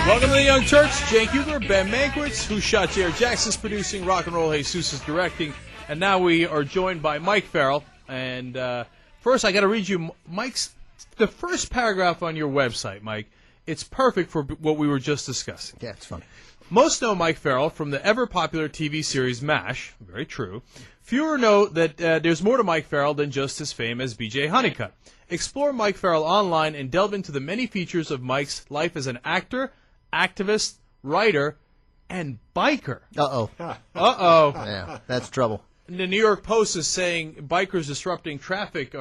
Welcome to the Young Turks. Cenk Uygur, Ben Mankiewicz, Who Shot Jared Jackson's producing, Rock and Roll Jesus is directing, and now we are joined by Mike Farrell. And first, I got to read you the first paragraph on your website, Mike. It's perfect for what we were just discussing. Yeah, it's funny. Most know Mike Farrell from the ever-popular TV series MASH. Very true. Fewer know that there's more to Mike Farrell than just his fame as B.J. Honeycutt. Explore Mike Farrell online and delve into the many features of Mike's life as an actor, activist, writer, and biker. Uh-oh. Uh-oh. Yeah, that's trouble. The New York Post is saying bikers disrupting traffic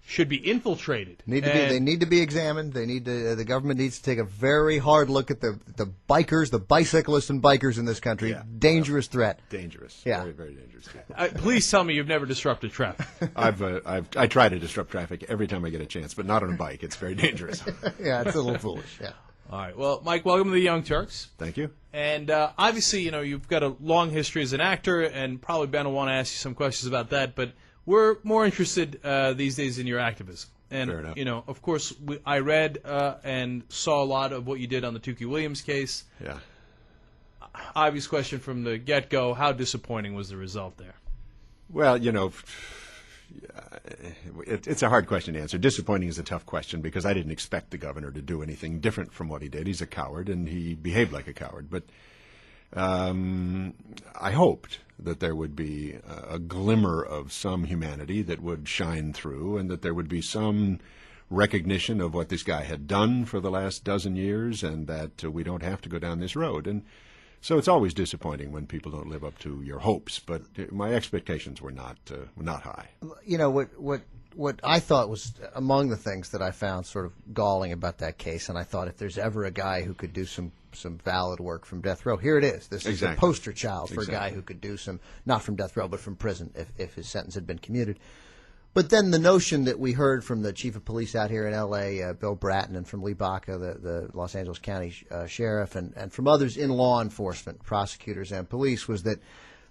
should be infiltrated. They need to be examined. The government needs to take a very hard look at the bikers, the bicyclists and bikers in this country. Yeah. Dangerous threat. Dangerous. Yeah. Very, very dangerous. Please tell me you've never disrupted traffic. I try to disrupt traffic every time I get a chance, but not on a bike. It's very dangerous. Yeah, it's a little foolish. Yeah. All right. Well, Mike, welcome to the Young Turks. Thank you. And obviously, you've got a long history as an actor, and probably Ben will want to ask you some questions about that. But we're more interested these days in your activism. And, fair enough. Of course, I read and saw a lot of what you did on the Tukey Williams case. Yeah. Obvious question from the get-go, how disappointing was the result there? Well, it's a hard question to answer. Disappointing is a tough question because I didn't expect the governor to do anything different from what he did. He's a coward, and he behaved like a coward. But I hoped that there would be a glimmer of some humanity that would shine through, and that there would be some recognition of what this guy had done for the last dozen years, and that we don't have to go down this road. And so it's always disappointing when people don't live up to your hopes, but my expectations were not high. What I thought was among the things that I found sort of galling about that case, and I thought if there's ever a guy who could do some valid work from death row, here it is. This is a poster child for a guy who could do some, not from death row, but from prison if his sentence had been commuted. But then the notion that we heard from the chief of police out here in L.A., Bill Bratton, and from Lee Baca, the Los Angeles County sheriff, and from others in law enforcement, prosecutors and police, was that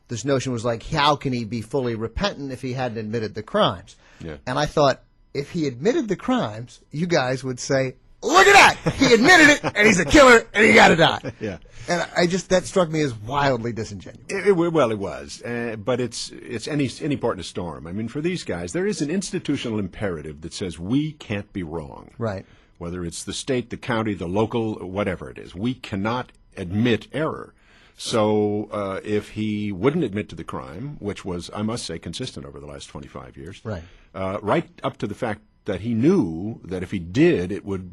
this notion was like, how can he be fully repentant if he hadn't admitted the crimes? Yeah. And I thought, if he admitted the crimes, you guys would say, look at that! He admitted it, and he's a killer, and he got to die. Yeah. And that struck me as wildly disingenuous. Well, it was, but it's any port in a storm. I mean, for these guys, there is an institutional imperative that says we can't be wrong. Right. Whether it's the state, the county, the local, whatever it is, we cannot admit error. So if he wouldn't admit to the crime, which was, I must say, consistent over the last 25 years, right, right up to the fact that he knew that if he did, it would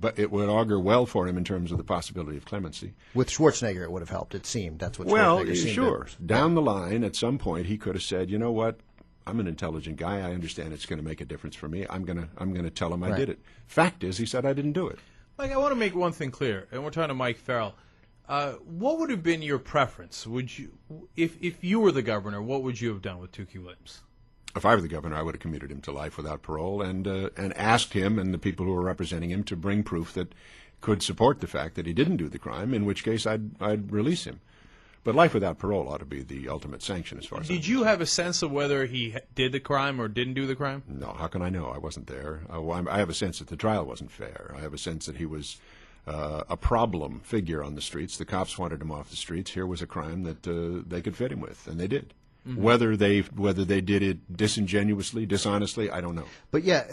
augur well for him in terms of the possibility of clemency. With Schwarzenegger, it would have helped. It seemed that's what Schwarzenegger seemed. Well, sure. Down the line, at some point, he could have said, "You know what? I'm an intelligent guy. I understand it's going to make a difference for me. I'm going to tell him I did it." Fact is, he said I didn't do it. Mike, I want to make one thing clear, and we're talking to Mike Farrell. What would have been your preference? Would you, if you were the governor, what would you have done with Tukey Williams? If I were the governor, I would have commuted him to life without parole and asked him and the people who were representing him to bring proof that could support the fact that he didn't do the crime, in which case I'd release him. But life without parole ought to be the ultimate sanction as far as Did you have a sense of whether he did the crime or didn't do the crime? No. How can I know? I wasn't there. I have a sense that the trial wasn't fair. I have a sense that he was a problem figure on the streets. The cops wanted him off the streets. Here was a crime that they could fit him with, and they did. Mm-hmm. Whether they did it disingenuously, dishonestly, I don't know. But yeah,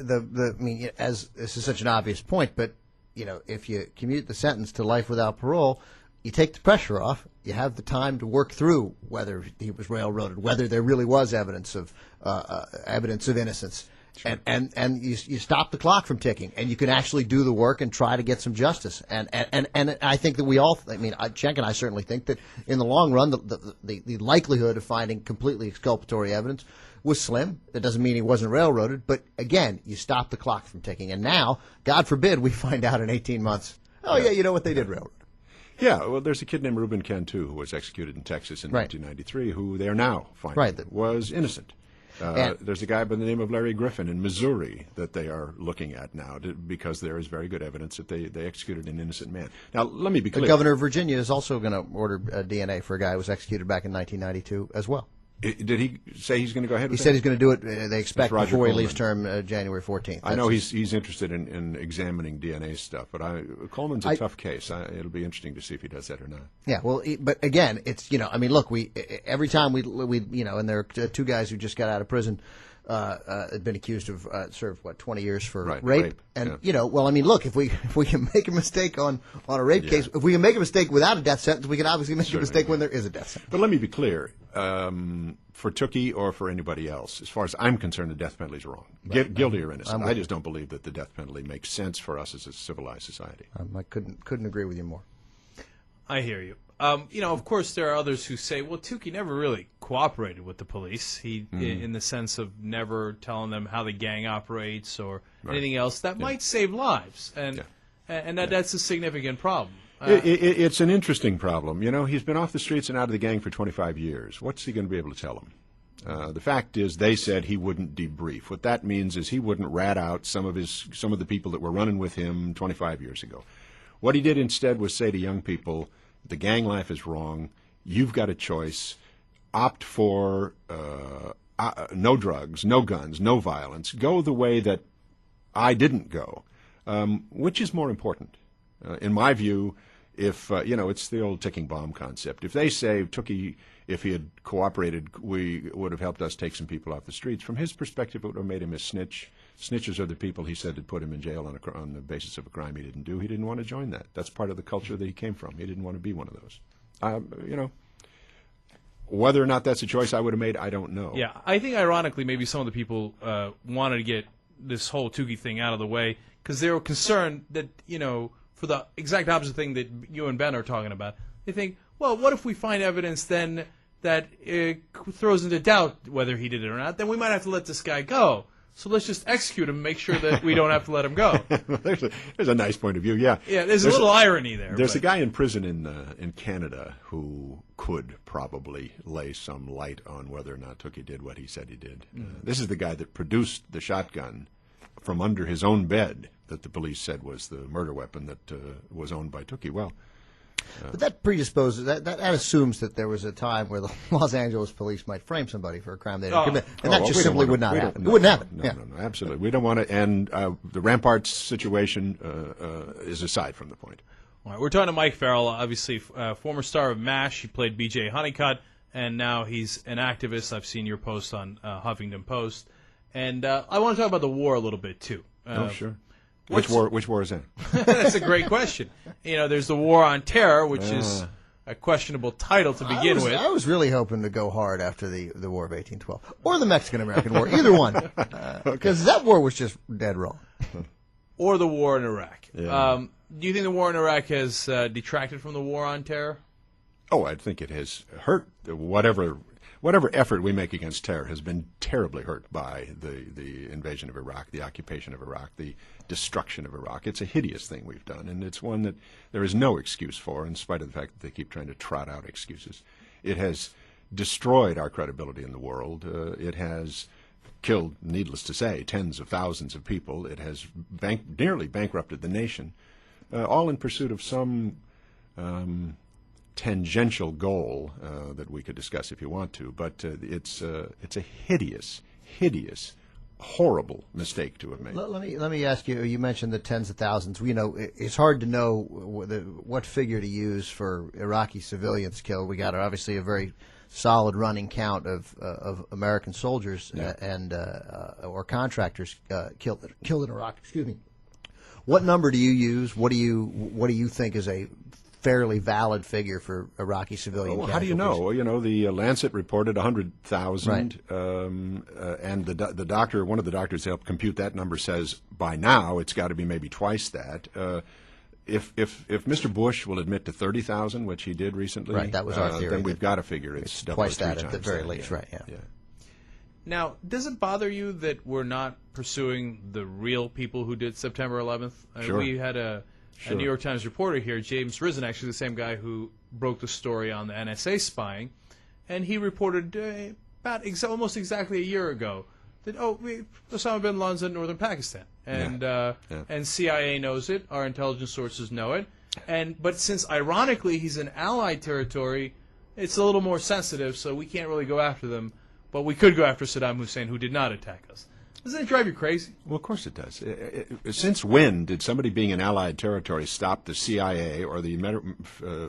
as this is such an obvious point, but if you commute the sentence to life without parole, you take the pressure off. You have the time to work through whether he was railroaded, whether there really was evidence of innocence. Sure. And you stop the clock from ticking, and you can actually do the work and try to get some justice. And I think that Cenk and I certainly think that in the long run, the likelihood of finding completely exculpatory evidence was slim. That doesn't mean he wasn't railroaded, but again, you stop the clock from ticking. And now, God forbid, we find out in 18 months, you know what, they did railroad. Yeah, well, there's a kid named Reuben Cantu who was executed in Texas in 1993 who they are now finding was innocent. There's a guy by the name of Larry Griffin in Missouri that they are looking at now because there is very good evidence that they executed an innocent man. Now, let me be clear. The governor of Virginia is also going to order DNA for a guy who was executed back in 1992 as well. Did he say he's going to go ahead with He that? said he's going to do it, they expect, Roger before he Coleman. leaves term January 14th. I know he's interested in examining DNA stuff, but Coleman's a tough case. It'll be interesting to see if he does that or not. Yeah, well, but again, it's, I mean, look, every time we and there are two guys who just got out of prison, had been accused of served 20 years for rape, and well, I mean, look, if we can make a mistake on a rape case, if we can make a mistake without a death sentence, we can obviously make a mistake when there is a death sentence. But let me be clear. For Tookie or for anybody else, as far as I'm concerned, the death penalty is wrong. Guilty or innocent. I just don't believe that the death penalty makes sense for us as a civilized society. I couldn't agree with you more. I hear you. Of course, there are others who say, well, Tookie never really cooperated with the police. He, in the sense of never telling them how the gang operates or anything else that might save lives, and that's a significant problem. It's an interesting problem. He's been off the streets and out of the gang for 25 years. What's he going to be able to tell them? The fact is, they said he wouldn't debrief. What that means is he wouldn't rat out some of the people that were running with him 25 years ago. What he did instead was say to young people, the gang life is wrong. You've got a choice. Opt for no drugs, no guns, no violence. Go the way that I didn't go. Which is more important? In my view, if, it's the old ticking bomb concept. If they say Tookie, if he had cooperated, we would have helped us take some people off the streets. From his perspective, it would have made him a snitch. Snitches are the people he said had put him in jail on the basis of a crime he didn't do. He didn't want to join that. That's part of the culture that he came from. He didn't want to be one of those. Whether or not that's a choice I would have made, I don't know. Yeah, I think ironically maybe some of the people wanted to get this whole Tookie thing out of the way because they were concerned that, for the exact opposite thing that you and Ben are talking about. They think, well, what if we find evidence then that throws into doubt whether he did it or not? Then we might have to let this guy go. So let's just execute him and make sure that we don't have to let him go. There's a nice point of view, yeah. Yeah, there's a little irony there. There's a guy in prison in Canada who could probably lay some light on whether or not Tookie did what he said he did. This is the guy that produced the shotgun from under his own bed that the police said was the murder weapon that was owned by Tookie. Well, but that predisposes, that assumes that there was a time where the Los Angeles police might frame somebody for a crime they didn't commit, and that just simply would not happen. It wouldn't happen. No, absolutely. We don't want to, and the Ramparts situation is aside from the point. All right, we're talking to Mike Farrell, obviously former star of MASH. He played B.J. Honeycutt, and now he's an activist. I've seen your post on Huffington Post. And I want to talk about the war a little bit, too. Sure. Which war is that? That's a great question. There's the War on Terror, which is a questionable title to begin with. I was really hoping to go hard after the War of 1812, or the Mexican-American War, either one, because that war was just dead wrong. Or the war in Iraq. Yeah. Do you think the war in Iraq has detracted from the War on Terror? Oh, I think it has hurt whatever effort we make against terror has been terribly hurt by the invasion of Iraq, the occupation of Iraq, the destruction of Iraq. It's a hideous thing we've done, and it's one that there is no excuse for, in spite of the fact that they keep trying to trot out excuses. It has destroyed our credibility in the world. It has killed, needless to say, tens of thousands of people. It has nearly bankrupted the nation, all in pursuit of some tangential goal that we could discuss if you want to, but it's a hideous, horrible mistake to have made. Let me ask you. You mentioned the tens of thousands. It's hard to know what figure to use for Iraqi civilians killed. We got obviously a very solid running count of American soldiers or contractors killed in Iraq. Excuse me. What number do you use? What do you think is a fairly valid figure for Iraqi civilian casualties? How do you know? The Lancet reported 100,000, and the doctor, one of the doctors that helped compute that number, says by now it's got to be maybe twice that. If Mr. Bush will admit to 30,000, which he did recently, right, that was our theory, then we've got to figure it's twice that at the very least, right? Yeah. Now, does it bother you that we're not pursuing the real people who did September 11th? Sure. We had a New York Times reporter here, James Risen, actually the same guy who broke the story on the NSA spying, and he reported about almost exactly a year ago that Osama bin Laden's in northern Pakistan, and CIA knows it, our intelligence sources know it, but since ironically he's in Allied territory, it's a little more sensitive, so we can't really go after them, but we could go after Saddam Hussein, who did not attack us. Doesn't it drive you crazy? Well, of course it does. Since when did somebody being in Allied territory stop the CIA or the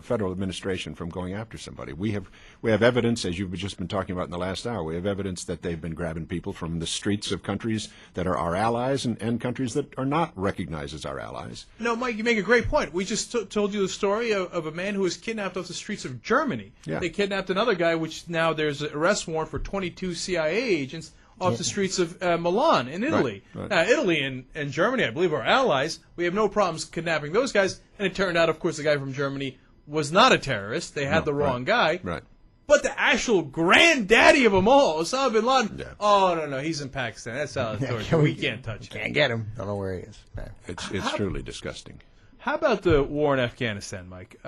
federal administration from going after somebody? We have evidence, as you've just been talking about in the last hour, we have evidence that they've been grabbing people from the streets of countries that are our allies and countries that are not recognized as our allies. No, Mike, you make a great point. We just told you the story of a man who was kidnapped off the streets of Germany. Yeah. They kidnapped another guy, which now there's an arrest warrant for 22 CIA agents off the streets of Milan in Italy. Right. Italy and Germany, I believe, are allies. We have no problems kidnapping those guys. And it turned out, of course, the guy from Germany was not a terrorist. They had the wrong guy. Right. But the actual granddaddy of them all, Osama bin Laden, Yeah. oh, no, he's in Pakistan. That's Allied territory. We can't touch him. Can't get him. Don't know where he is. No. It's truly disgusting. How about the war in Afghanistan, Mike?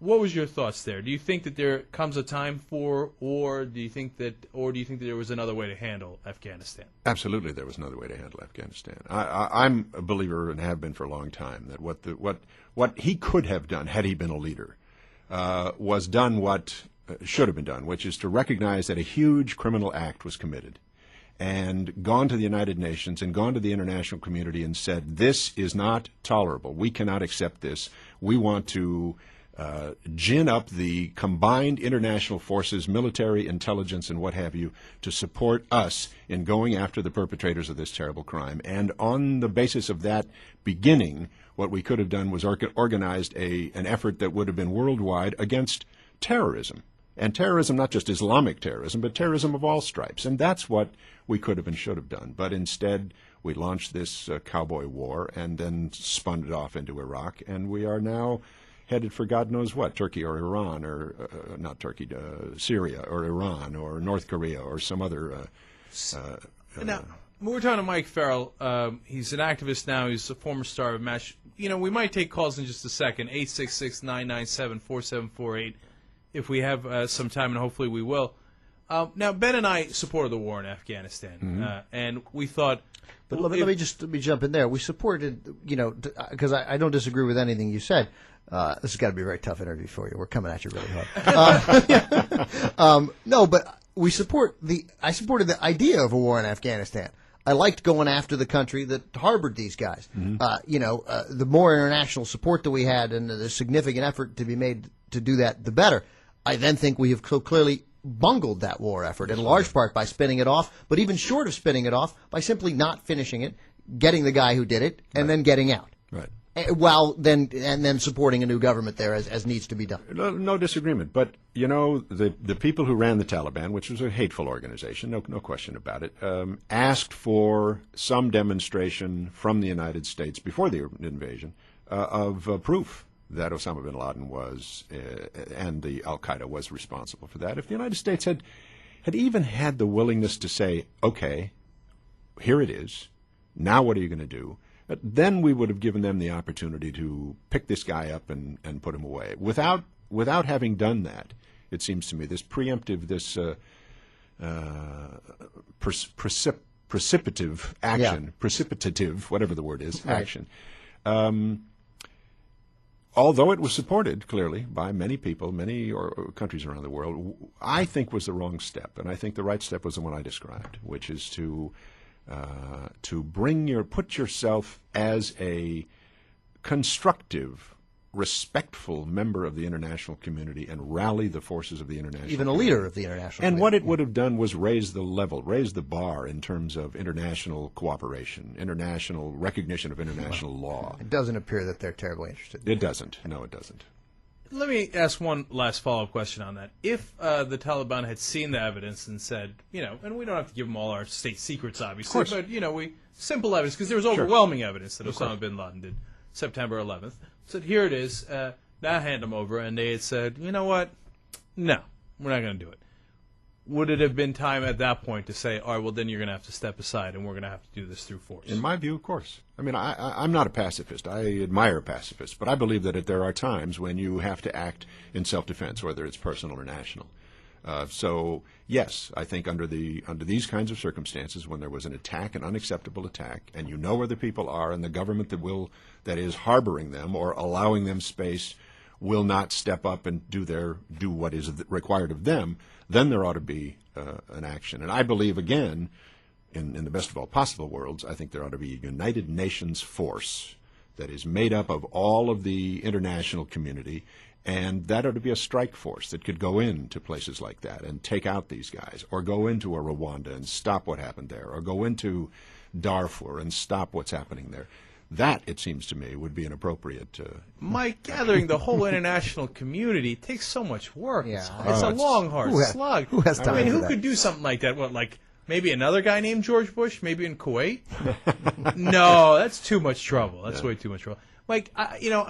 What was your thoughts there? Do you think that there comes a time for war? Do you think that there was another way to handle Afghanistan? Absolutely, there was another way to handle Afghanistan. I'm a believer and have been for a long time that what he could have done had he been a leader was done what should have been done, which is to recognize that a huge criminal act was committed, and gone to the United Nations and gone to the international community and said, this is not tolerable. We cannot accept this. We want to gin up the combined international forces, military, intelligence, and what have you, to support us in going after the perpetrators of this terrible crime. And on the basis of that beginning, what we could have done was organized an effort that would have been worldwide against terrorism. And terrorism, not just Islamic terrorism, but terrorism of all stripes. And that's what we could have and should have done. But instead, we launched this cowboy war and then spun it off into Iraq. And we are now headed for God knows what, Turkey or Iran, or not Turkey, Syria or Iran or North Korea or some other. Now, we're talking to Mike Farrel. He's an activist now. He's a former star of MASH. We might take calls in just a second, 866-997-4748, if we have some time, and hopefully we will. Now, Ben and I supported the war in Afghanistan, and we thought... But let me jump in there. We supported, because I don't disagree with anything you said. This has got to be a very tough interview for you. We're coming at you really hard. No, but I supported the idea of a war in Afghanistan. I liked going after the country that harbored these guys. The more international support that we had and the significant effort to be made to do that, the better. I then think we have clearly bungled that war effort, in large part by spinning it off, but even short of spinning it off, by simply not finishing it, getting the guy who did it, and then getting out. Right. Then supporting a new government there as needs to be done. No disagreement. But, the people who ran the Taliban, which was a hateful organization, no question about it, asked for some demonstration from the United States before the invasion of proof that Osama bin Laden was, and the Al-Qaeda was responsible for that. If the United States had even had the willingness to say, okay, here it is, now what are you going to do? Then we would have given them the opportunity to pick this guy up and put him away. Without having done that, it seems to me, this preemptive, this precipitative action, precipitative, whatever the word is, action, although it was supported, clearly, by many people, many countries around the world, I think was the wrong step. And I think the right step was the one I described, which is to put yourself as a constructive, respectful member of the international community and rally the forces of the international community. Even a leader of the international community. And what it would have done was raise the level, raise the bar in terms of international cooperation, international recognition of international law. It doesn't appear that they're terribly interested. It doesn't. No, it doesn't. Let me ask one last follow-up question on that. If the Taliban had seen the evidence and said, and we don't have to give them all our state secrets, obviously, but, simple evidence, because there was overwhelming evidence that Osama bin Laden did September 11th, said, here it is, now hand them over, and they had said, you know what, no, we're not going to do it. Would it have been time at that point to say, all right, well, then you're going to have to step aside and we're going to have to do this through force? In my view, of course. I mean, I'm not a pacifist. I admire pacifists, but I believe that there are times when you have to act in self-defense, whether it's personal or national. So yes, I think under these kinds of circumstances, when there was an attack, an unacceptable attack, and you know where the people are, and the government that is harboring them or allowing them space will not step up and do what is required of them, then there ought to be an action. And I believe, again, in the best of all possible worlds, I think there ought to be a United Nations force that is made up of all of the international community, and that ought to be a strike force that could go into places like that and take out these guys, or go into a Rwanda and stop what happened there, or go into Darfur and stop what's happening there. That, it seems to me, would be an appropriate... Mike, gathering the whole international community takes so much work. Yeah. It's a long, hard slug. Who has time for who that? could do something like that? What, like maybe another guy named George Bush, maybe in Kuwait? No, that's too much trouble. That's way too much trouble. Mike,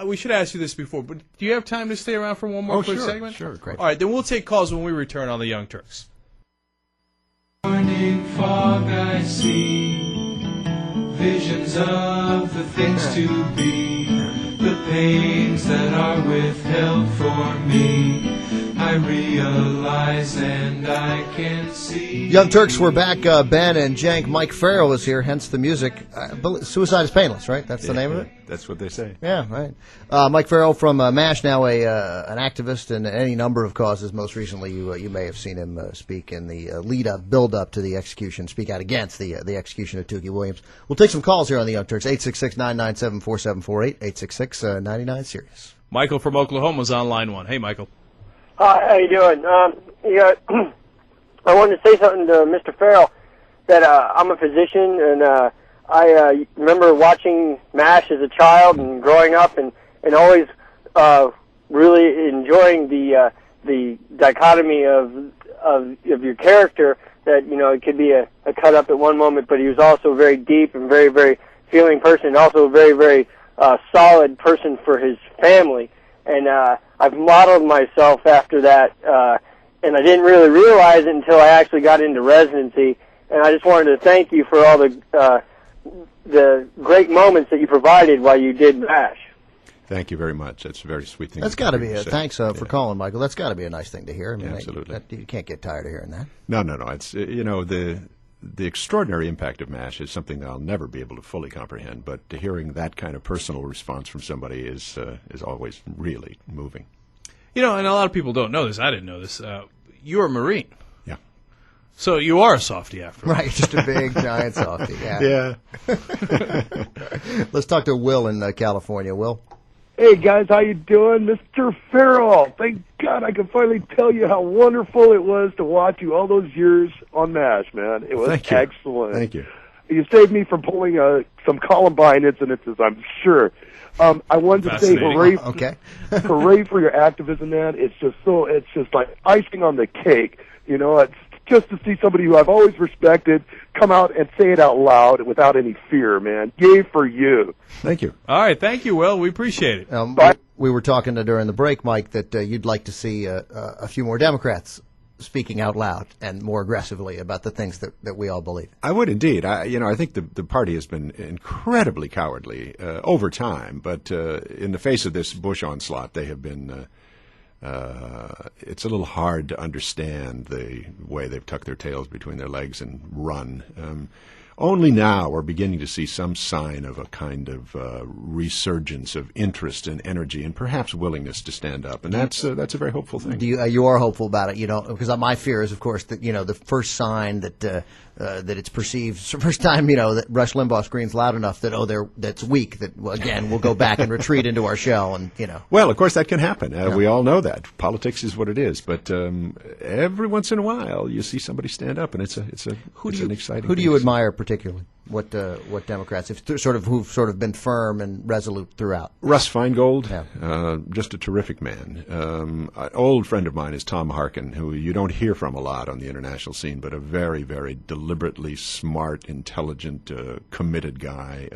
we should ask you this before, but do you have time to stay around for one more quick segment? Sure, great. All right, then we'll take calls when we return on the Young Turks. Morning fog I see, visions of the things to be, the pains that are withheld for me, I realize and I can see. Young Turks, we're back. Ben and Jank. Mike Farrel is here, hence the music. Suicide is Painless, right? That's the name of it? That's what they say. Yeah, right. Mike Farrell from MASH, now an activist in any number of causes. Most recently, you may have seen him speak in the build-up to the execution, speak out against the execution of Tookie Williams. We'll take some calls here on the Young Turks, 866-997-4748, 866-99-SIRIUS. Michael from Oklahoma's on line one. Hey, Michael. Hi, how you doing? I wanted to say something to Mr. Farrell, that I'm a physician, and I remember watching MASH as a child and growing up, and always really enjoying the dichotomy of your character, that it could be a cut up at one moment, but he was also very deep and very, very feeling person, and also a very, very solid person for his family. And I've modeled myself after that, and I didn't really realize it until I actually got into residency. And I just wanted to thank you for all the great moments that you provided while you did MASH. Thank you very much. That's a very sweet thing. That's got to be a thanks for calling, Michael. That's got to be a nice thing to hear. I mean, absolutely. You can't get tired of hearing that. No. It's the extraordinary impact of MASH is something that I'll never be able to fully comprehend. But hearing that kind of personal response from somebody is always really moving. And a lot of people don't know this. I didn't know this. You're a Marine. Yeah. So you are a softie after all. Right, just a big, giant softie. Yeah. Let's talk to Will in California. Will? Hey, guys, how you doing? Mr. Farrell, thank God I can finally tell you how wonderful it was to watch you all those years on MASH, man. It was excellent. Thank you. You saved me from pulling some Columbine incidences, I'm sure. I wanted to say hooray, hooray for your activism, man. It's just like icing on the cake. It's just to see somebody who I've always respected come out and say it out loud without any fear, man. Yay for you. Thank you. All right, thank you, Will. We appreciate it. We were talking during the break, Mike, that you'd like to see a few more Democrats speaking out loud and more aggressively about the things that we all believe. I would indeed. I think the party has been incredibly cowardly over time, but in the face of this Bush onslaught, they have been. It's a little hard to understand the way they've tucked their tails between their legs and run. Only now we're beginning to see some sign of a kind of resurgence of interest and energy and perhaps willingness to stand up, and that's a very hopeful thing. You are hopeful about it, because my fear is, of course, that the first sign that it's perceived, first time that Rush Limbaugh screams loud enough that that's weak, that again we'll go back and retreat into our shell, and Well, of course that can happen. We all know that politics is what it is, but every once in a while you see somebody stand up, and it's an exciting. Who do you admire particularly? What Democrats who've sort of been firm and resolute throughout? Russ Feingold, just a terrific man. An old friend of mine is Tom Harkin, who you don't hear from a lot on the international scene, but a very, very deliberately smart, intelligent, committed guy.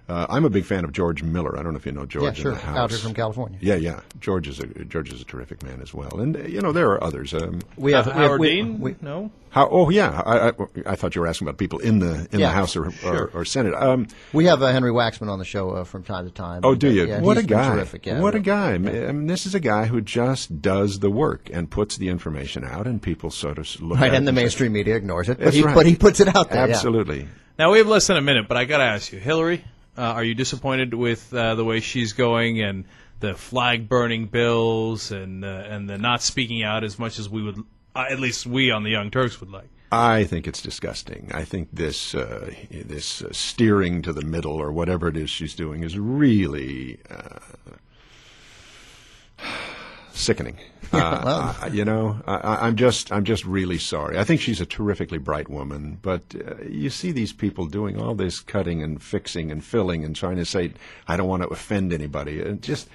I'm a big fan of George Miller. I don't know if you know George. Yeah, sure. In the House. Out here from California. Yeah. George is a terrific man as well. And there are others. We have Howard Dean. No. I thought you were asking about people in the House or Senate. We have Henry Waxman on the show from time to time. Oh, do you? Yeah, what a he's been guy! Terrific. Yeah, what a guy! I mean, this is a guy who just does the work and puts the information out, and people sort of look at it. And the mainstream media ignores it, That's right. but he puts it out there. Absolutely. Yeah. Now we have less than a minute, but I got to ask you, Hillary, are you disappointed with the way she's going and the flag burning bills and the not speaking out as much as we would, at least we on the Young Turks would like? I think it's disgusting. I think this steering to the middle or whatever it is she's doing is really sickening. I'm just really sorry. I think she's a terrifically bright woman, but you see these people doing all this cutting and fixing and filling and trying to say, I don't want to offend anybody. And just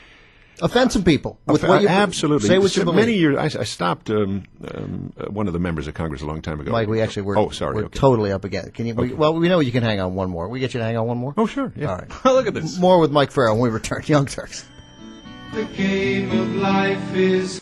offend some people. With what you absolutely. Say what you believe. Many years, I stopped one of the members of Congress a long time ago. Mike, we actually we're totally up again. Can you? Okay. We know you can hang on one more. We get you to hang on one more. Oh, sure. Yeah. All right. Look at this. More with Mike Farrell when we return. Young Turks. The game of life is.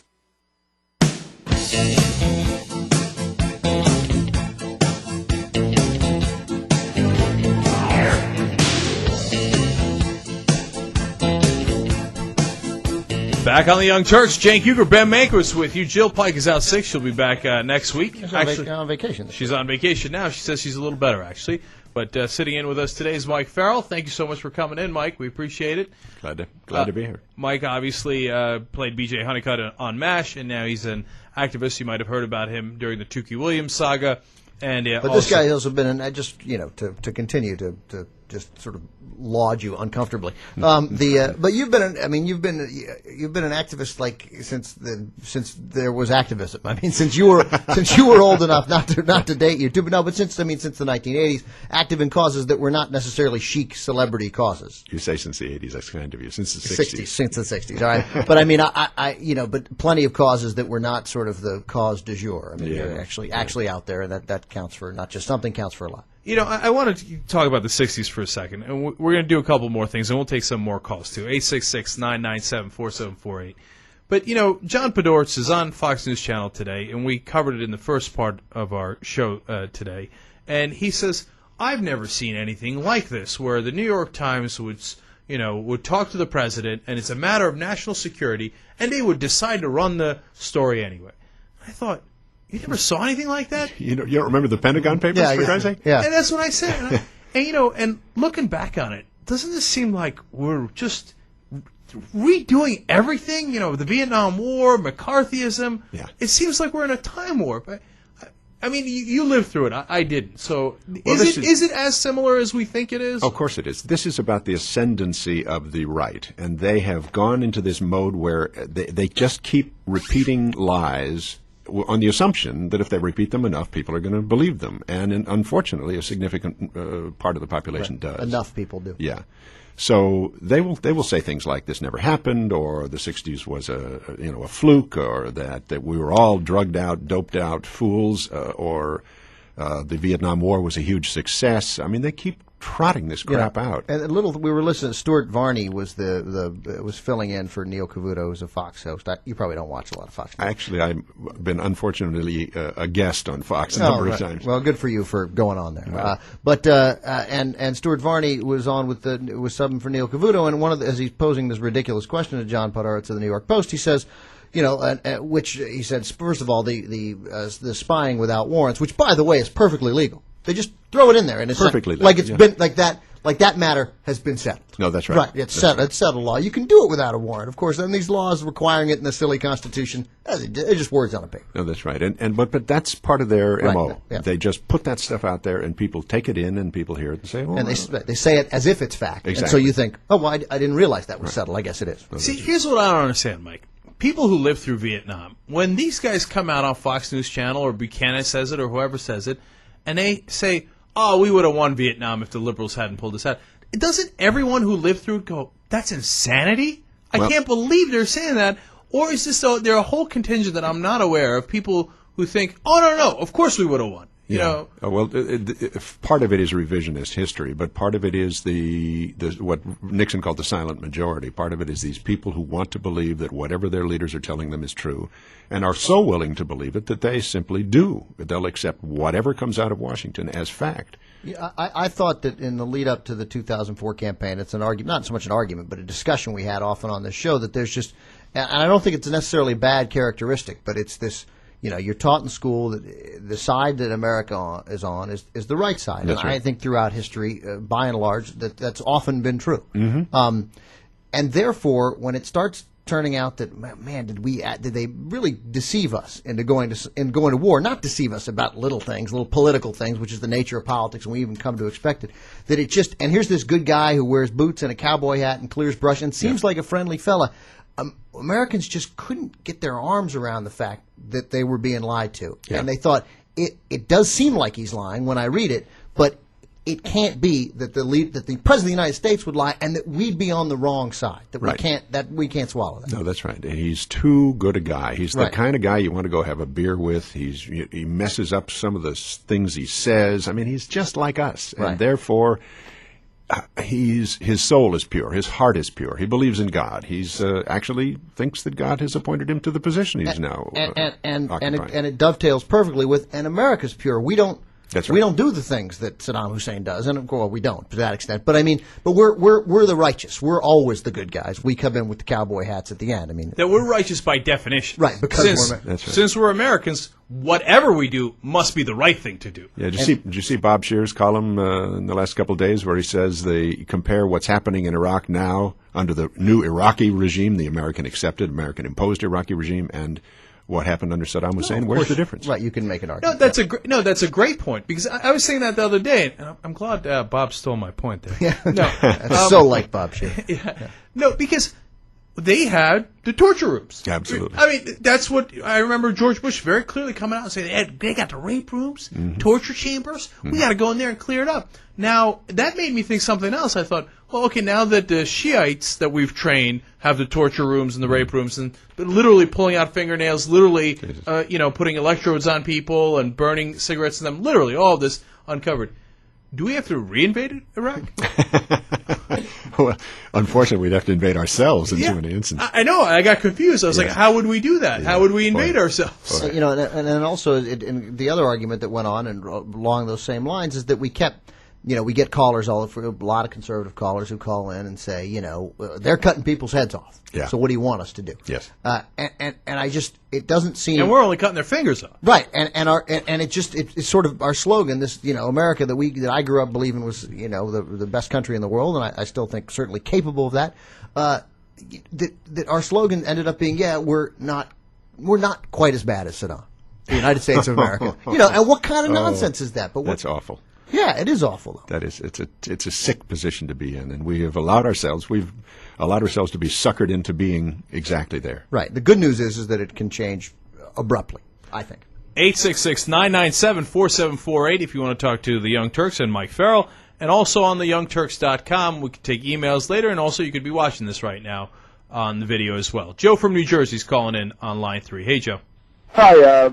Back on the Young Turks, Cenk Uygur, Ben Mankiewicz with you. Jill Pike is out sick. She'll be back next week. She's on vacation. She's on vacation now. She says she's a little better, actually. But sitting in with us today is Mike Farrell. Thank you so much for coming in, Mike. We appreciate it. Glad to be here. Mike obviously played B.J. Honeycutt on MASH, and now he's an activist. You might have heard about him during the Tukey Williams saga. And but this guy has also been, to continue to just sort of laud you uncomfortably. But you've been an activist like since there was activism. I mean, since you were old enough not to date you too, but since the 1980s, active in causes that were not necessarily chic celebrity causes. You say since the 80s, that's kind of you. Since the 60s. Since the 60s, all right. But I mean, but plenty of causes that were not sort of the cause du jour. I mean, they're actually out there, and that counts for not just something, counts for a lot. I wanted to talk about the 60s for a second, and we're going to do a couple more things, and we'll take some more calls, too. 866-997-4748. But, John Podhoretz is on Fox News Channel today, and we covered it in the first part of our show today, and he says, I've never seen anything like this, where the New York Times would talk to the president, and it's a matter of national security, and they would decide to run the story anyway. I thought, you never saw anything like that? You don't remember the Pentagon Papers, for Christ's sake? Yeah. And that's what I said. And looking back on it, doesn't this seem like we're just redoing everything? The Vietnam War, McCarthyism. Yeah. It seems like we're in a time warp. I mean, you lived through it. I didn't. So is it as similar as we think it is? Of course it is. This is about the ascendancy of the right, and they have gone into this mode where they just keep repeating lies on the assumption that if they repeat them enough, people are going to believe them. And unfortunately, a significant part of the population does. Enough people do. Yeah. So they will say things like this never happened, or the 60s was a fluke, or that we were all drugged out, doped out fools, or the Vietnam War was a huge success. I mean, they keep trotting this crap out. And we were listening. Stuart Varney was was filling in for Neil Cavuto, who's a Fox host. You probably don't watch a lot of Fox News. Actually, I've been unfortunately a guest on Fox a number of times. Well, good for you for going on there. Right. And Stuart Varney was on was subbing for Neil Cavuto, and as he's posing this ridiculous question to John Podhoretz of the New York Post, he says, which he said, first of all, the spying without warrants, which by the way is perfectly legal. They just throw it in there, and it's perfectly like it's been like that. Like that matter has been settled. No, that's right. Right, it's settled law. You can do it without a warrant, of course. And these laws requiring it in the silly Constitution, they're just words on a paper. No, that's right. But that's part of their MO. Yeah. They just put that stuff out there, and people take it in, and people hear it and say, "Oh." And they say it as if it's fact. Exactly. And so you think, "Oh, well, I didn't realize that was settled. I guess it is." No, see, here's what I don't understand, Mike. People who lived through Vietnam, when these guys come out on Fox News Channel or Buchanan says it or whoever says it, and they say, "Oh, we would have won Vietnam if the liberals hadn't pulled us out." Doesn't everyone who lived through it go, that's insanity? I can't believe they're saying that. Or is this there a whole contingent that I'm not aware of, people who think, oh, no, of course we would have won. You know. Well, part of it is revisionist history, but part of it is the what Nixon called the silent majority. Part of it is these people who want to believe that whatever their leaders are telling them is true, and are so willing to believe it that they simply do. They'll accept whatever comes out of Washington as fact. Yeah, I thought that in the lead up to the 2004 campaign, it's an argument, not so much an argument, but a discussion we had often on this show, that there's just, and I don't think it's necessarily a bad characteristic, but it's this, you're taught in school that the side that America is on is the right side. That's and right. I think throughout history, by and large, that's often been true. Mm-hmm. And therefore, when it starts turning out that, man, did they really deceive us into going to war? Not deceive us about little things, little political things, which is the nature of politics, and we even come to expect it. That it just, and here's this good guy who wears boots and a cowboy hat and clears brush and seems like a friendly fella. Americans just couldn't get their arms around the fact that they were being lied to, and they thought it does seem like he's lying when I read it, but it can't be that the president of the United States would lie, and that we'd be on the wrong side. That we can't swallow that. No, that's right. He's too good a guy. He's the kind of guy you want to go have a beer with. He messes up some of the things he says. I mean, he's just like us, and therefore, his soul is pure. His heart is pure. He believes in God. He's actually thinks that God has appointed him to the position he's now occupying. And it dovetails perfectly with, and America's pure. We don't. That's right. We don't do the things that Saddam Hussein does, and well, we don't to that extent. But I mean, we're the righteous. We're always the good guys. We come in with the cowboy hats at the end. I mean, that we're righteous by definition, right? Because since we're Americans, whatever we do must be the right thing to do. Yeah. Did you see Bob Scheer's column in the last couple of days where he says they compare what's happening in Iraq now under the new Iraqi regime, the American accepted, American imposed Iraqi regime, and what happened under Saddam Hussein? Where's the difference? Right, you can make an argument. That's a great point, because I was saying that the other day, and I'm glad Bob stole my point there. Yeah. No, that's so like Bob Scheer. Yeah. No, because they had the torture rooms. Absolutely. I mean, that's what I remember George Bush very clearly coming out and saying they got the rape rooms, torture chambers. We got to go in there and clear it up. Now, that made me think something else. I thought, well, okay, now that the Shiites that we've trained have the torture rooms and the rape rooms, and literally pulling out fingernails, literally, putting electrodes on people and burning cigarettes in them, literally all of this uncovered. Do we have to reinvade Iraq? Well, unfortunately, we'd have to invade ourselves in too many instances. I know. I got confused. I was like, how would we do that? Yeah. How would we invade ourselves? And then also, the other argument that went on and along those same lines is that we kept, we get callers, a lot of conservative callers who call in and say, they're cutting people's heads off. Yeah. So what do you want us to do? Yes. And I just, it doesn't seem. And we're only cutting their fingers off. Right. It's sort of our slogan, this, America that I grew up believing was, the best country in the world, and I still think certainly capable of that. That our slogan ended up being, we're not quite as bad as Saddam, the United States of America. And what kind of nonsense is that? But that's awful. Yeah, it is awful, though. That is, it's a sick position to be in, and we've allowed ourselves to be suckered into being exactly there. Right. The good news is that it can change abruptly, I think. 866-997-4748 if you want to talk to the Young Turks and Mike Farrell, and also on theyoungturks.com. We can take emails later, and also you could be watching this right now on the video as well. Joe from New Jersey is calling in on line 3. Hey, Joe. Hi,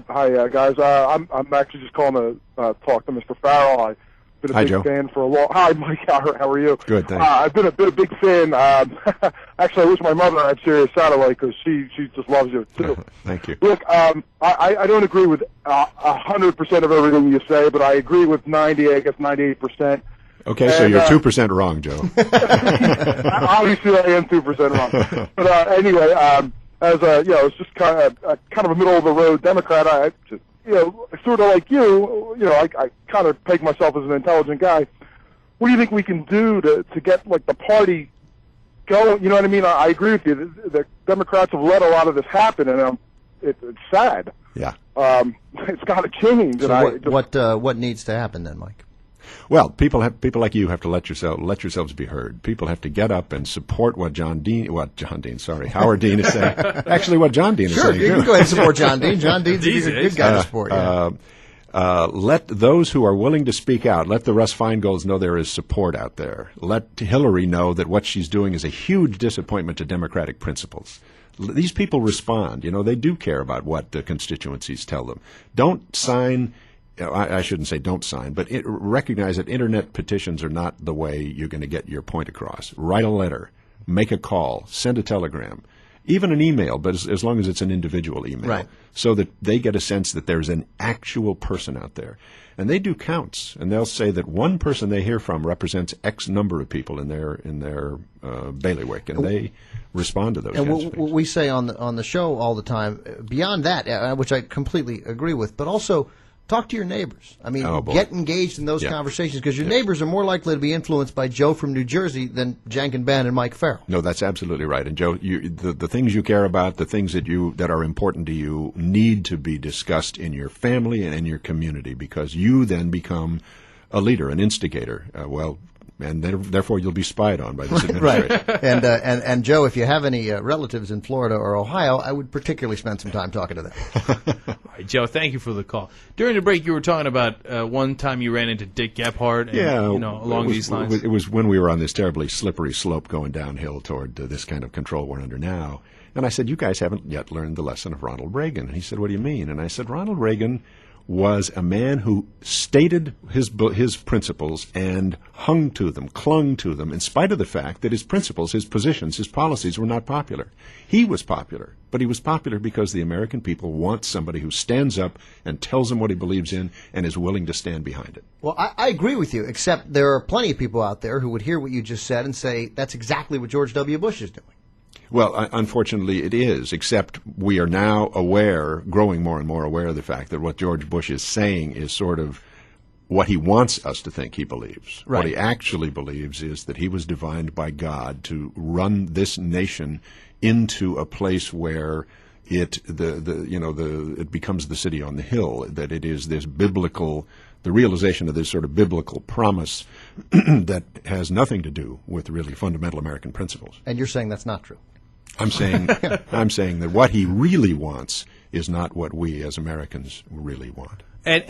guys. I'm actually just calling to talk to Mr. Farrell. I've been a big fan for a long. Hi, Mike. How are you? Good, thanks. I've been a big fan. Actually, I wish my mother had Sirius Satellite because she just loves you too. Thank you. Look, I don't agree with 100% of everything you say, but I agree with 98%. Okay, so you're 2% wrong, Joe. Obviously, I am 2% wrong. But anyway, it's just kind of a middle of the road Democrat. I just, sort of like you, I kind of peg myself as an intelligent guy. What do you think we can do to get like the party going? You know what I mean? I agree with you. The Democrats have let a lot of this happen, and it's sad. Yeah. It's got to change. So what needs to happen then, Mike? Well, people like you have to let yourselves be heard. People have to get up and support what Howard Dean is saying. Actually, what John Dean is saying. Sure, you can go ahead and support John Dean. John Dean's a good guy to support. Yeah. Let those who are willing to speak out, let the Russ Feingolds know there is support out there. Let Hillary know that what she's doing is a huge disappointment to democratic principles. These people respond. They do care about what the constituencies tell them. Don't sign I shouldn't say don't sign, but recognize that internet petitions are not the way you're going to get your point across. Write a letter, make a call, send a telegram, even an email, but as long as it's an individual email, right, so that they get a sense that there's an actual person out there. And they do counts, and they'll say that one person they hear from represents X number of people in their bailiwick, and they respond to those. And kinds of things. what we say on the show all the time, beyond that, which I completely agree with, but also talk to your neighbors. I mean, get engaged in those conversations, because your neighbors are more likely to be influenced by Joe from New Jersey than Jankin Ben and Mike Farrell. No, that's absolutely right. And Joe, the things you care about, the things that are important to you, need to be discussed in your family and in your community, because you then become a leader, an instigator. And therefore you'll be spied on by this administration. Right. And Joe, if you have any relatives in Florida or Ohio, I would particularly spend some time talking to them. All right, Joe, thank you for the call. During the break, you were talking about one time you ran into Dick Gephardt, and, along these lines. It was when we were on this terribly slippery slope going downhill toward this kind of control we're under now. And I said, you guys haven't yet learned the lesson of Ronald Reagan. And he said, what do you mean? And I said, Ronald Reagan was a man who stated his principles and hung to them, clung to them, in spite of the fact that his principles, his positions, his policies were not popular. He was popular, but he was popular because the American people want somebody who stands up and tells them what he believes in and is willing to stand behind it. Well, I agree with you, except there are plenty of people out there who would hear what you just said and say that's exactly what George W. Bush is doing. Well, unfortunately, it is, except we are now growing more and more aware of the fact that what George Bush is saying is sort of what he wants us to think he believes. Right. What he actually believes is that he was divined by God to run this nation into a place where it becomes the city on the hill, that it is this biblical, the realization of this sort of biblical promise that has nothing to do with really fundamental American principles. And you're saying that's not true. I'm saying that what he really wants is not what we as Americans really want. And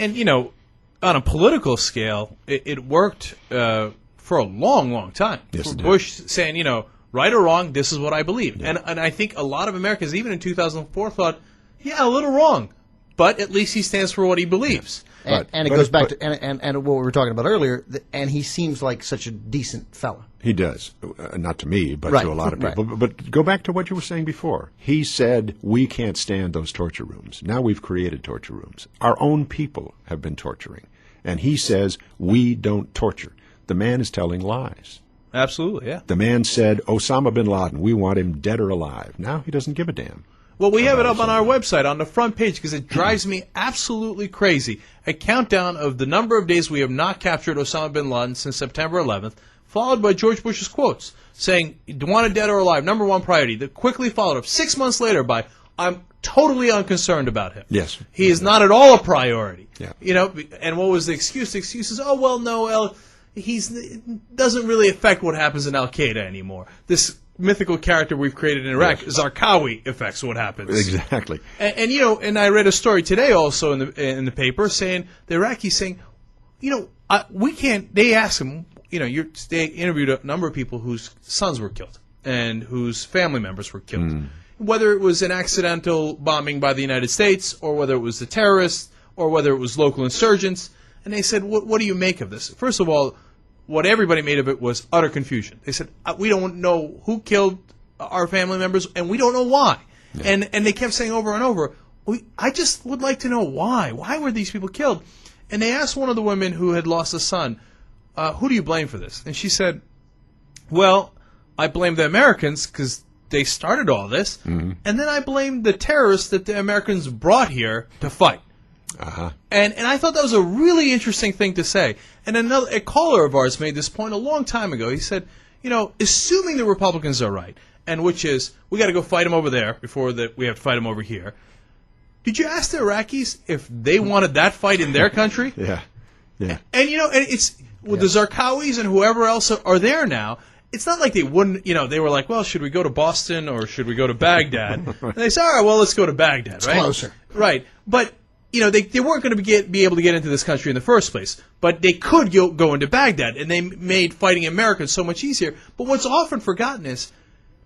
on a political scale, it worked for a long, long time. Yes, it did. Bush saying, right or wrong, this is what I believe. Yeah. And I think a lot of Americans, even in 2004, thought, yeah, a little wrong, but at least he stands for what he believes. Yeah. And it goes back to what we were talking about earlier, and he seems like such a decent fella. He does. Not to me, but right. to a lot of people. Right. But go back to what you were saying before. He said, we can't stand those torture rooms. Now we've created torture rooms. Our own people have been torturing. And he says, we don't torture. The man is telling lies. Absolutely, yeah. The man said, Osama bin Laden, we want him dead or alive. Now he doesn't give a damn. Well, we have it up on our website on the front page because it drives me absolutely crazy. A countdown of the number of days we have not captured Osama bin Laden since September 11th, followed by George Bush's quotes saying, wanted dead or alive, number one priority. That quickly followed up 6 months later by, I'm totally unconcerned about him. Yes. He is not at all a priority. Yeah. And what was the excuse? The excuse is, he doesn't really affect what happens in Al-Qaeda anymore. This mythical character we've created in Iraq, Zarqawi, affects what happens. Exactly. And I read a story today also in the paper saying the Iraqis saying, we can't. They asked him, they interviewed a number of people whose sons were killed and whose family members were killed, whether it was an accidental bombing by the United States or whether it was the terrorists or whether it was local insurgents. And they said, what do you make of this? First of all, what everybody made of it was utter confusion. They said, we don't know who killed our family members, and we don't know why. Yeah. And they kept saying over and over, I just would like to know why. Why were these people killed? And they asked one of the women who had lost a son, who do you blame for this? And she said, well, I blame the Americans because they started all this, and then I blame the terrorists that the Americans brought here to fight. Uh-huh. And I thought that was a really interesting thing to say. And a caller of ours made this point a long time ago. He said, assuming the Republicans are right, and which is we got to go fight them over there before we have to fight them over here. Did you ask the Iraqis if they wanted that fight in their country? Yeah. And it's with the Zarqawis and whoever else are there now. It's not like they wouldn't, they were like, well, should we go to Boston or should we go to Baghdad? And they said, all right, well, let's go to Baghdad, it's right? Closer. Right. But they weren't going to be able to get into this country in the first place, but they could go into Baghdad, and they made fighting Americans so much easier. But what's often forgotten is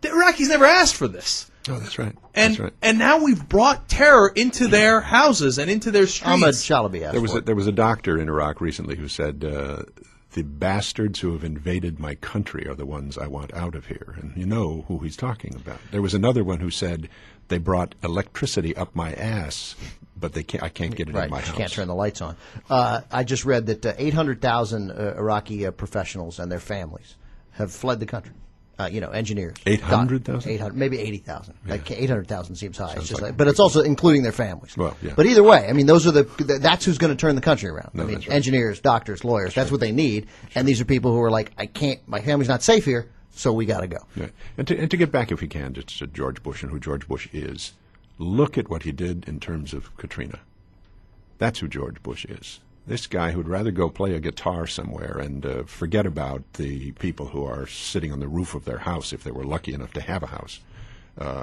the Iraqis never asked for this. Oh, that's right. And that's right. and now we've brought terror into their houses and into their streets. Ahmed Shalabi asked There was a doctor in Iraq recently who said, the bastards who have invaded my country are the ones I want out of here. And you know who he's talking about. There was another one who said, they brought electricity up my ass, but I can't get it in my house. You can't turn the lights on. I just read that 800,000 Iraqi professionals and their families have fled the country. Engineers. 800,000? Maybe 80,000. Yeah. Like 800,000 seems high. It's just like but it's also including their families. Well, yeah. But either way, I mean, those are that's who's going to turn the country around. No, I mean, that's right. engineers, doctors, lawyers. That's what they need. And these are people who are like, my family's not safe here, so we got to go. Yeah. And to get back, if we can, just to George Bush and who George Bush is, look at what he did in terms of Katrina. That's who George Bush is. This guy who'd rather go play a guitar somewhere and forget about the people who are sitting on the roof of their house if they were lucky enough to have a house,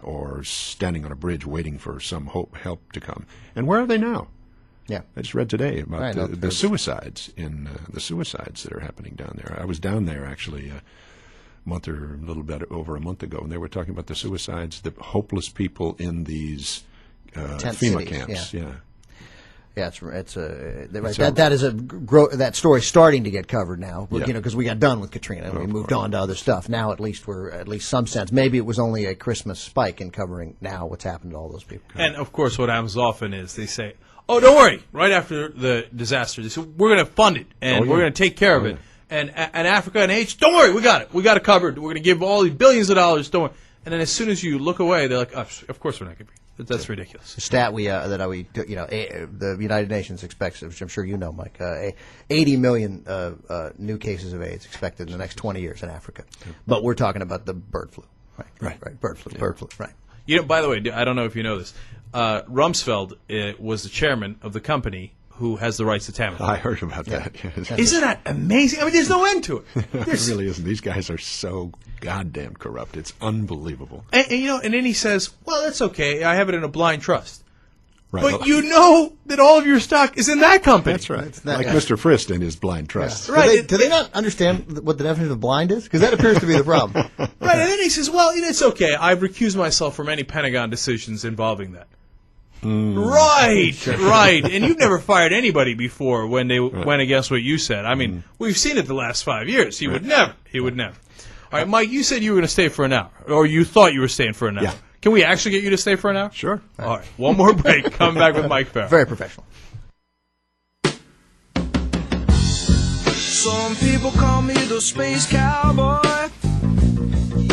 or standing on a bridge waiting for some help to come. And where are they now? Yeah, I just read today about the suicides the suicides that are happening down there. I was down there actually a little bit over a month ago, and they were talking about the suicides, the hopeless people in these FEMA camps. Yeah. Yeah, that story's starting to get covered now. Yeah. Because we got done with Katrina and we moved on to other stuff. Now, at least some sense. Maybe it was only a Christmas spike in covering now what's happened to all those people. And of course, what happens often is they say, "Oh, don't worry." Right after the disaster, they say, "We're going to fund it and we're going to take care of it." And Africa and H, don't worry, we got it. We got it covered. We're going to give all these billions of dollars. Don't worry. And then as soon as you look away, they're like, "Oh, of course we're not going to be." That's ridiculous. The stat the United Nations expects, which I'm sure you know, Mike, 80 million new cases of AIDS expected in the next 20 years in Africa. But we're talking about the bird flu, right? Bird flu, right? By the way, I don't know if you know this. Rumsfeld was the chairman of the company who has the rights to Tamiflu. I heard about that. Yeah. Isn't that amazing? I mean, there's no end to it. It really isn't. These guys are so goddamn corrupt. It's unbelievable. And then he says, "Well, that's okay. I have it in a blind trust." Right. But you know that all of your stock is in that company. That's right. Like Mr. Frist and his blind trust. Yeah. Right. Do they not understand what the definition of blind is? Because that appears to be the problem. Right. And then he says, "Well, it's okay. I've recused myself from any Pentagon decisions involving that." Right. And you've never fired anybody before when they went against what you said. I mean, we've seen it the last 5 years. He would never. All right, Mike, you said you were going to stay for an hour, or you thought you were staying for an hour. Yeah. Can we actually get you to stay for an hour? Sure. All right, one more break. Come back with Mike Farrell. Very professional. Some people call me the space cowboy.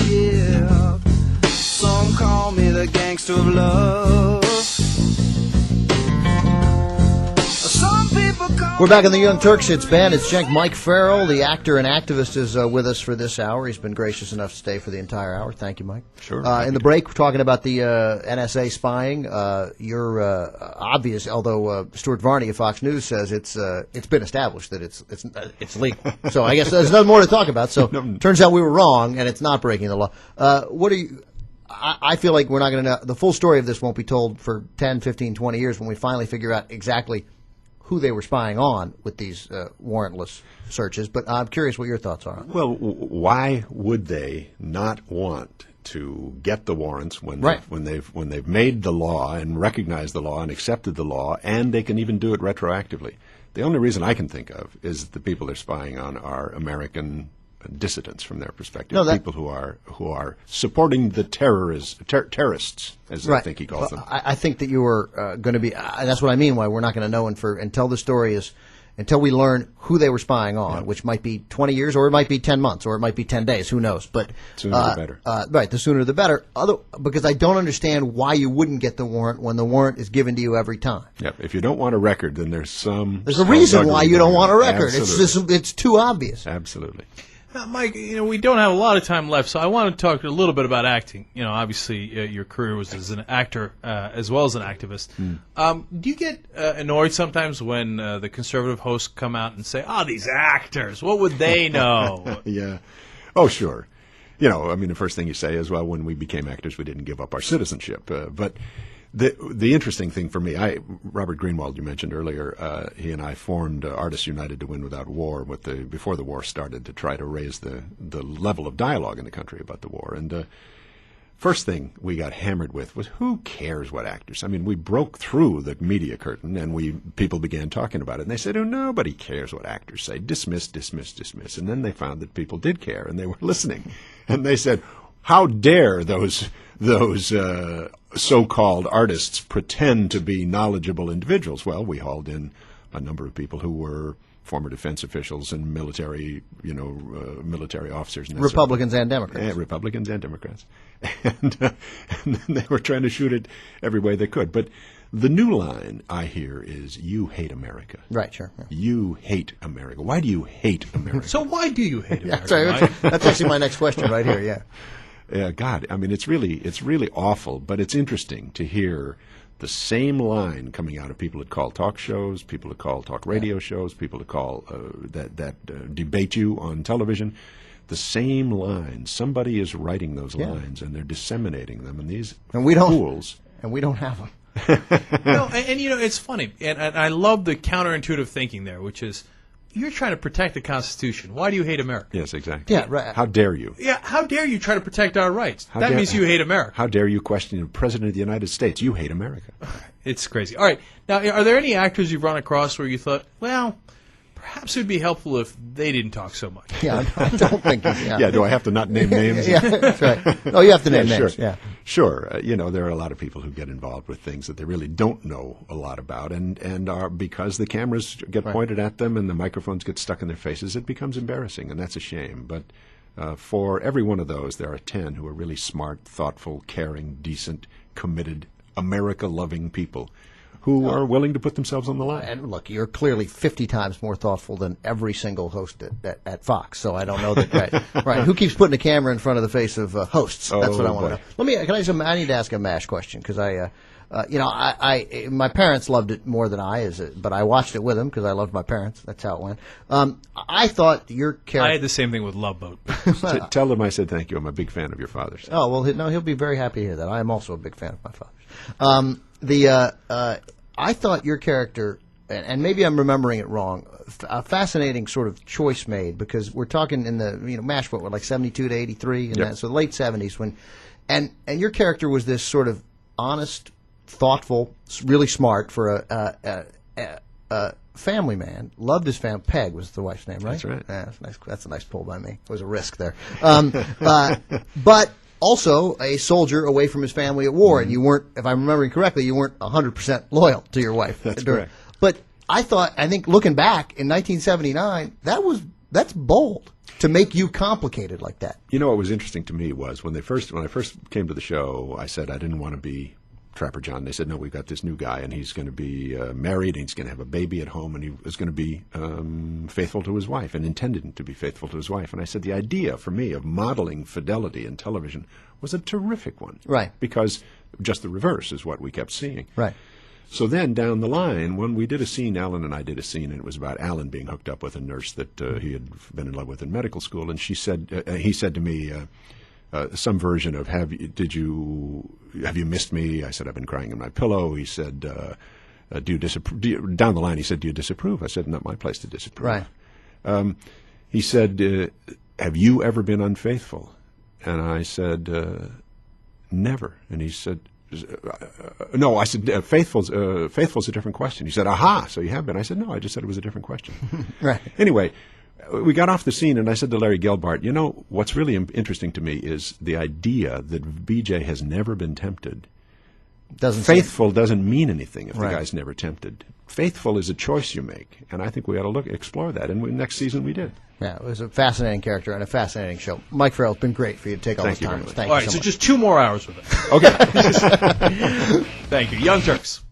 Yeah. Some call me the gangster of love. Some people call We're back in the Young Turks. It's Ben. It's Cenk. Mike Farrell, the actor and activist, is with us for this hour. He's been gracious enough to stay for the entire hour. Thank you, Mike. Sure. In the break, we're talking about the NSA spying. You're obvious, although Stuart Varney of Fox News says it's been established that it's legal. So I guess there's nothing more to talk about. So turns out we were wrong, and it's not breaking the law. What are you? I feel like we're not going to know. The full story of this won't be told for 10, 15, 20 years when we finally figure out exactly who they were spying on with these warrantless searches. But I'm curious what your thoughts are on it. Well, why would they not want to get the warrants when they've made the law and recognized the law and accepted the law, and they can even do it retroactively? The only reason I can think of is the people they're spying on are American dissidents from their perspective, people who are supporting the terrorists, as I think he calls them. I think that you are going to be. That's what I mean. Why we're not going to know until the story is, until we learn who they were spying on, which might be 20 years, or it might be 10 months, or it might be 10 days. Who knows? But sooner the better. Right, the sooner the better. Because I don't understand why you wouldn't get the warrant when the warrant is given to you every time. Yeah, if you don't want a record, then there's a reason why you don't want a record. Absolutely. It's too obvious. Absolutely. Now, Mike, we don't have a lot of time left, so I want to talk a little bit about acting. Obviously, your career was as an actor as well as an activist. Do you get annoyed sometimes when the conservative hosts come out and say, "Oh, these actors, what would they know?" Yeah. Oh, sure. The first thing you say is, well, when we became actors, we didn't give up our citizenship. But the interesting thing for me, Robert Greenwald, you mentioned earlier, he and I formed Artists United to Win Without War before the war started to try to raise the level of dialogue in the country about the war. And first thing we got hammered with was, who cares what actors? I mean, we broke through the media curtain, and people began talking about it. And they said, oh, nobody cares what actors say. Dismiss, dismiss, dismiss. And then they found that people did care, and they were listening. And they said, how dare those so-called artists pretend to be knowledgeable individuals? Well, we hauled in a number of people who were former defense officials and military officers. And Republicans and Democrats. Republicans and Democrats. And then they were trying to shoot it every way they could. But the new line I hear is, you hate America. Right, sure. Yeah. You hate America. Why do you hate America? So why do you hate America? That's actually my next question right here, yeah. Yeah, God, I mean, it's really awful, but it's interesting to hear the same line coming out of people that call talk shows, people that call talk radio shows, people that call that debate you on television. The same line. Somebody is writing those lines, and they're disseminating them. And these fools. And we don't have them. And it's funny, and I love the counterintuitive thinking there, which is, you're trying to protect the Constitution. Why do you hate America? Yes, exactly. Yeah, right. How dare you? Yeah, how dare you try to protect our rights? That means you hate America. How dare you question the President of the United States? You hate America. It's crazy. All right. Now, are there any actors you've run across where you thought, well, perhaps it would be helpful if they didn't talk so much? Yeah, I don't think. Yeah. Do I have to not name names? Yeah, that's right. Oh, you have to name names. Sure. Yeah. Sure. There are a lot of people who get involved with things that they really don't know a lot about, and are, because the cameras get pointed at them and the microphones get stuck in their faces, it becomes embarrassing, and that's a shame. But for every one of those, there are 10 who are really smart, thoughtful, caring, decent, committed, America-loving people who are willing to put themselves on the line. And look, you're clearly 50 times more thoughtful than every single host at Fox. So I don't know that. Right. Who keeps putting a camera in front of the face of hosts? That's what I want to know. I need to ask a MASH question, because my parents loved it more than but I watched it with them because I loved my parents. That's how it went. I thought your character. I had the same thing with Love Boat. Tell them I said thank you. I'm a big fan of your father's. Oh, well, no, he'll be very happy to hear that. I am also a big fan of my father's. I thought your character, and maybe I'm remembering it wrong, a fascinating sort of choice made, because we're talking in the MASH, what, like 72 to 83, and so the late 70s, and your character was this sort of honest, thoughtful, really smart for a family man. Loved his family. Peg was the wife's name, right? That's right. Yeah, that's a nice pull by me. It was a risk there, but also a soldier away from his family at war, and you weren't, if I'm remembering correctly, you weren't 100% loyal to your wife. That's correct. But I think looking back in 1979, that's bold to make you complicated like that. What was interesting to me was when I first came to the show, I said I didn't want to be Trapper John. They said, no, we've got this new guy, and he's going to be married, and he's going to have a baby at home, and he was going to be faithful to his wife, and intended to be faithful to his wife. And I said the idea for me of modeling fidelity in television was a terrific one. Right. Because just the reverse is what we kept seeing. Right. So then down the line, when we did a scene, Alan and I did a scene, and it was about Alan being hooked up with a nurse that he had been in love with in medical school, and he said to me, some version of have you missed me? I said, I've been crying in my pillow. He said, do you disapprove? Down the line, he said, do you disapprove? I said, not my place to disapprove. Right. He said, have you ever been unfaithful? And I said, never. And he said, no. I said, faithful's a different question. He said, aha, so you have been. I said, no, I just said it was a different question. Right. Anyway, we got off the scene, and I said to Larry Gelbart, what's really interesting to me is the idea that BJ has never been tempted. Faithful doesn't mean anything if the guy's never tempted. Faithful is a choice you make, and I think we ought to explore that. And next season we did. Yeah, it was a fascinating character and a fascinating show. Mike Farrell, it's been great for you to take all this time. Thank you. Thank all you right, so just 2 more hours with us. Okay. Thank you. Young Turks.